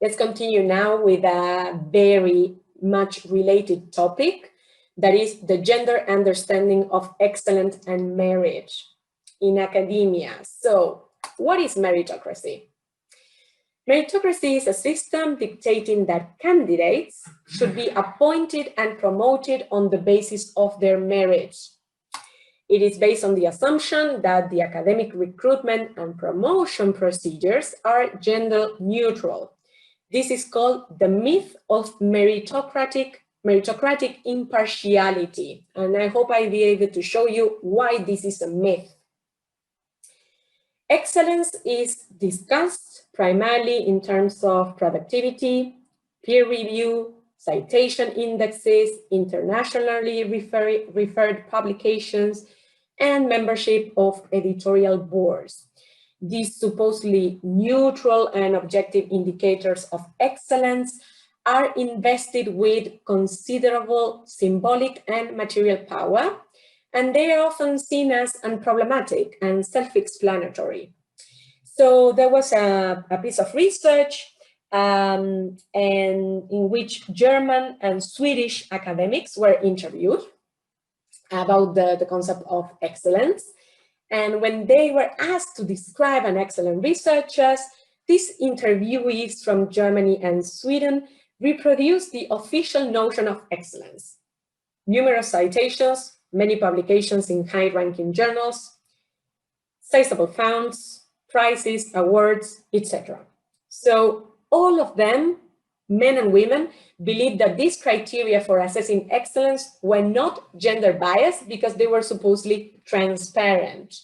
Let's continue now with a very much related topic, that is the gender understanding of excellence and merit in academia. So, what is meritocracy? Meritocracy is a system dictating that candidates should be appointed and promoted on the basis of their merit. It is based on the assumption that the academic recruitment and promotion procedures are gender neutral. This is called the myth of meritocratic impartiality. And I hope I'll be able to show you why this is a myth. Excellence is discussed primarily in terms of productivity, peer review, citation indexes, internationally referred publications, and membership of editorial boards. These supposedly neutral and objective indicators of excellence are invested with considerable symbolic and material power, and they are often seen as unproblematic and self-explanatory. So there was a piece of research and in which German and Swedish academics were interviewed about the concept of excellence. And when they were asked to describe an excellent researcher, these interviewees from Germany and Sweden reproduced the official notion of excellence. Numerous citations, many publications in high-ranking journals, sizable funds, prizes, awards, etc. So all of them, men and women, believed that these criteria for assessing excellence were not gender biased because they were supposedly transparent.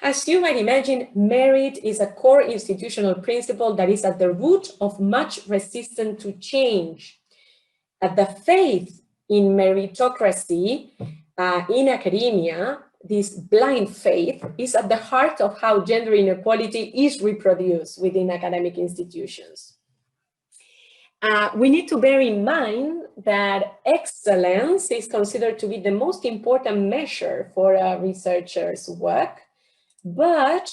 As you might imagine, merit is a core institutional principle that is at the root of much resistance to change. The faith in meritocracy in academia, this blind faith, is at the heart of how gender inequality is reproduced within academic institutions. We need to bear in mind that excellence is considered to be the most important measure for a researcher's work, but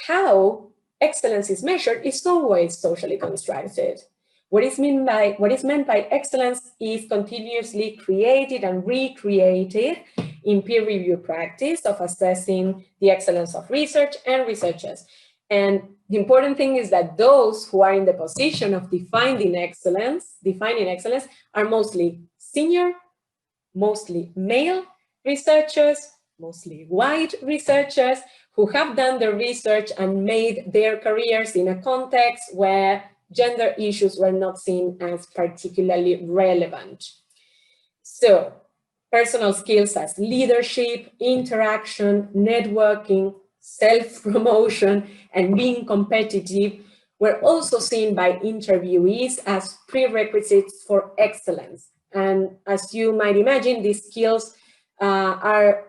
how excellence is measured is always socially constructed. What is meant by excellence is continuously created and recreated in peer review practice of assessing the excellence of research and researchers. And the important thing is that those who are in the position of defining excellence are mostly senior, mostly male researchers, mostly white researchers who have done their research and made their careers in a context where gender issues were not seen as particularly relevant. So, personal skills as leadership, interaction, networking, self-promotion, and being competitive were also seen by interviewees as prerequisites for excellence. And as you might imagine, these skills are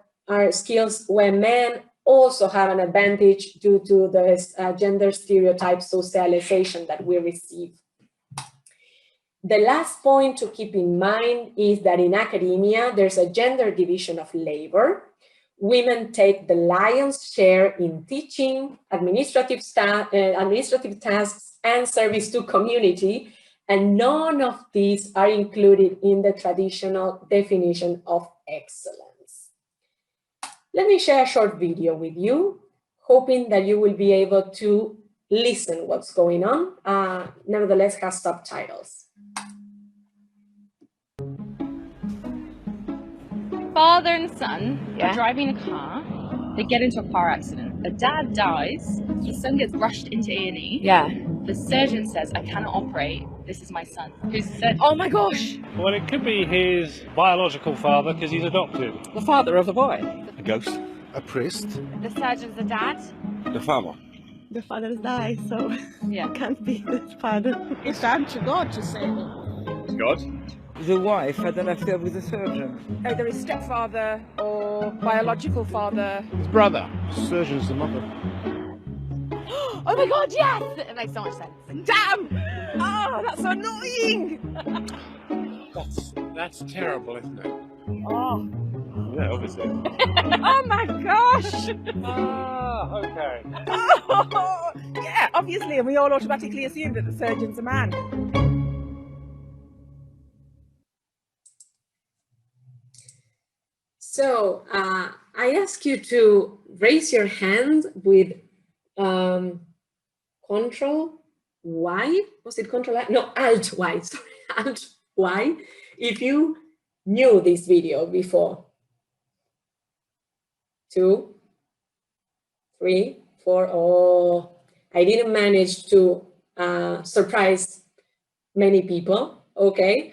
skills where men also have an advantage due to the gender stereotype socialization that we receive. The last point to keep in mind is that in academia, there's a gender division of labor. Women take the lion's share in teaching, administrative tasks, and service to community, and none of these are included in the traditional definition of excellence. Let me share a short video with you, hoping that you will be able to listen what's going on, nevertheless has subtitles. Father and son are driving a car. They get into a car accident. The dad dies. The son gets rushed into A&E. Yeah. The surgeon says, I cannot operate. This is my son. Who's the surgeon? Oh my gosh! Well, it could be his biological father because he's adopted. The father of the boy. A ghost. A priest. The surgeon's the dad. The farmer. The father died, so Yeah. can't be the father. It's down to God to say that. It's God. The wife had an affair with the surgeon. Either his stepfather or biological father. His brother. Surgeon's the mother. Oh my god, yes! It makes so much sense. Damn! Oh, that's annoying! That's terrible, isn't it? Oh, Yeah, obviously. oh my gosh! Ah, okay. Oh, Yeah, obviously, and we all automatically assume that the surgeon's a man. So I ask you to raise your hand with Control Y. Was it Control Y? No, Alt Y. Sorry, Alt Y. If you knew this video before. 2, 3, 4. Oh, I didn't manage to surprise many people. Okay.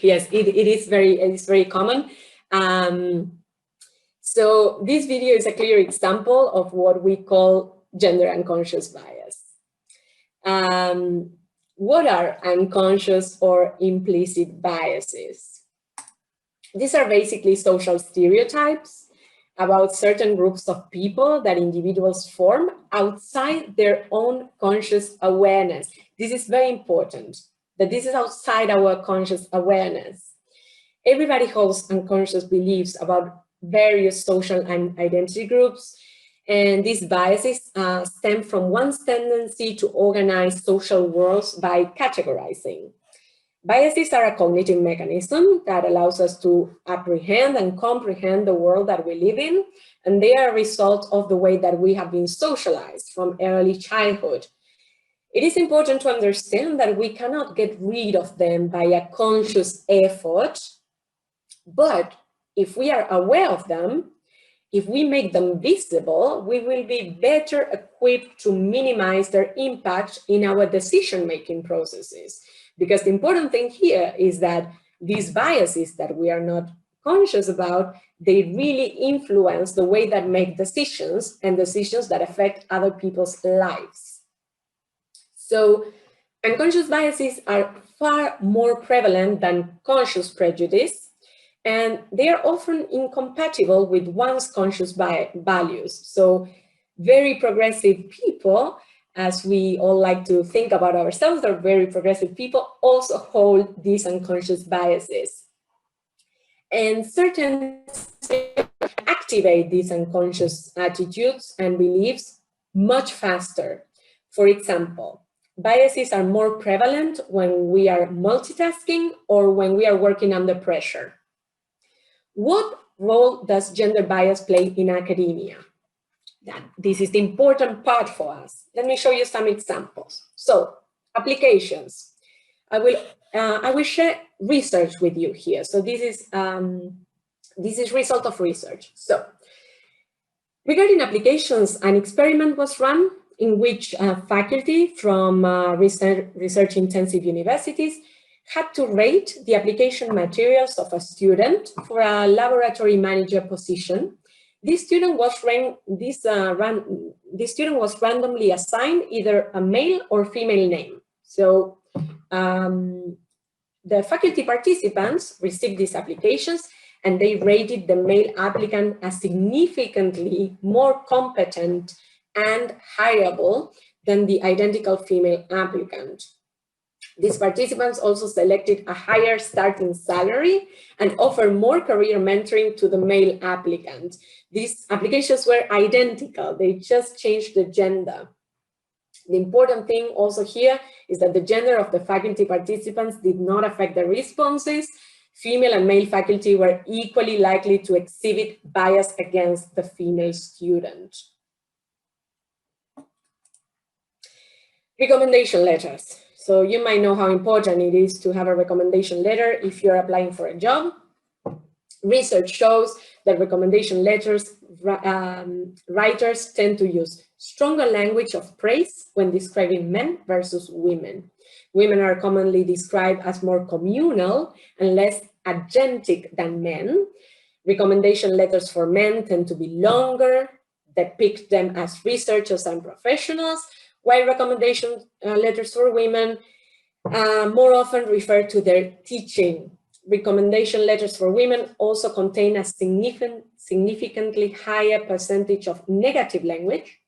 Yes, it is very common. So this video is a clear example of what we call gender unconscious bias. What are unconscious or implicit biases? These are basically social stereotypes about certain groups of people that individuals form outside their own conscious awareness. This is very important, that this is outside our conscious awareness. Everybody holds unconscious beliefs about various social and identity groups, and these biases stem from one's tendency to organize social worlds by categorizing. Biases are a cognitive mechanism that allows us to apprehend and comprehend the world that we live in, and they are a result of the way that we have been socialized from early childhood. It is important to understand that we cannot get rid of them by a conscious effort, but if we are aware of them, if we make them visible, we will be better equipped to minimize their impact in our decision-making processes. Because the important thing here is that these biases that we are not conscious about, they really influence the way that make decisions and decisions that affect other people's lives. So unconscious biases are far more prevalent than conscious prejudice, and they are often incompatible with one's conscious values. So very progressive people, as we all like to think about ourselves, they're very progressive people, also hold these unconscious biases. And certain activate these unconscious attitudes and beliefs much faster. For example, biases are more prevalent when we are multitasking or when we are working under pressure. What role does gender bias play in academia? This is the important part for us. Let me show you some examples. So, applications. I will share research with you here. So this is result of research. So, regarding applications, an experiment was run in which faculty from research-intensive universities had to rate the application materials of a student for a laboratory manager position. This student was randomly assigned either a male or female name. So the faculty participants received these applications and they rated the male applicant as significantly more competent and hireable than the identical female applicant. These participants also selected a higher starting salary and offered more career mentoring to the male applicant. These applications were identical, they just changed the gender. The important thing also here is that the gender of the faculty participants did not affect the responses. Female and male faculty were equally likely to exhibit bias against the female student. Recommendation letters. So you might know how important it is to have a recommendation letter if you're applying for a job. Research shows that recommendation letters writers tend to use stronger language of praise when describing men versus women. Women are commonly described as more communal and less agentic than men. Recommendation letters for men tend to be longer, depict them as researchers and professionals, while recommendation letters for women more often refer to their teaching. Recommendation letters for women also contain a significantly higher percentage of negative language,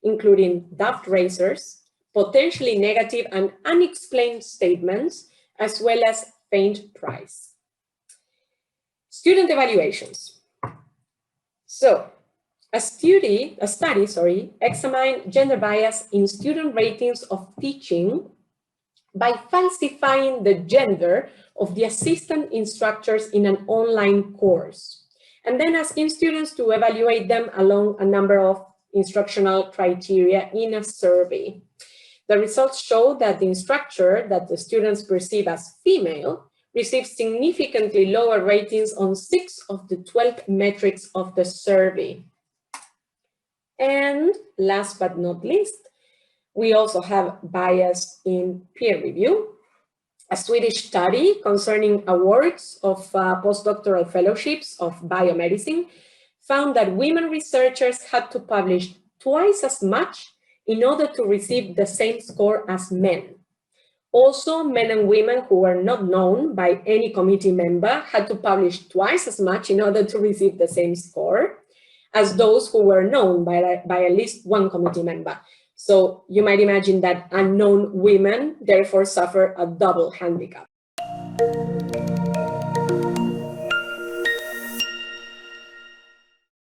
including daft razors, potentially negative and unexplained statements, as well as faint praise. Student evaluations. So, A study examined gender bias in student ratings of teaching by falsifying the gender of the assistant instructors in an online course, and then asking students to evaluate them along a number of instructional criteria in a survey. The results show that the instructor that the students perceive as female received significantly lower ratings on 6 of the 12 metrics of the survey. And last but not least, we also have bias in peer review. A Swedish study concerning awards of postdoctoral fellowships of biomedicine found that women researchers had to publish twice as much in order to receive the same score as men. Also, men and women who were not known by any committee member had to publish twice as much in order to receive the same score as those who were known by at least one committee member. So you might imagine that unknown women therefore suffer a double handicap.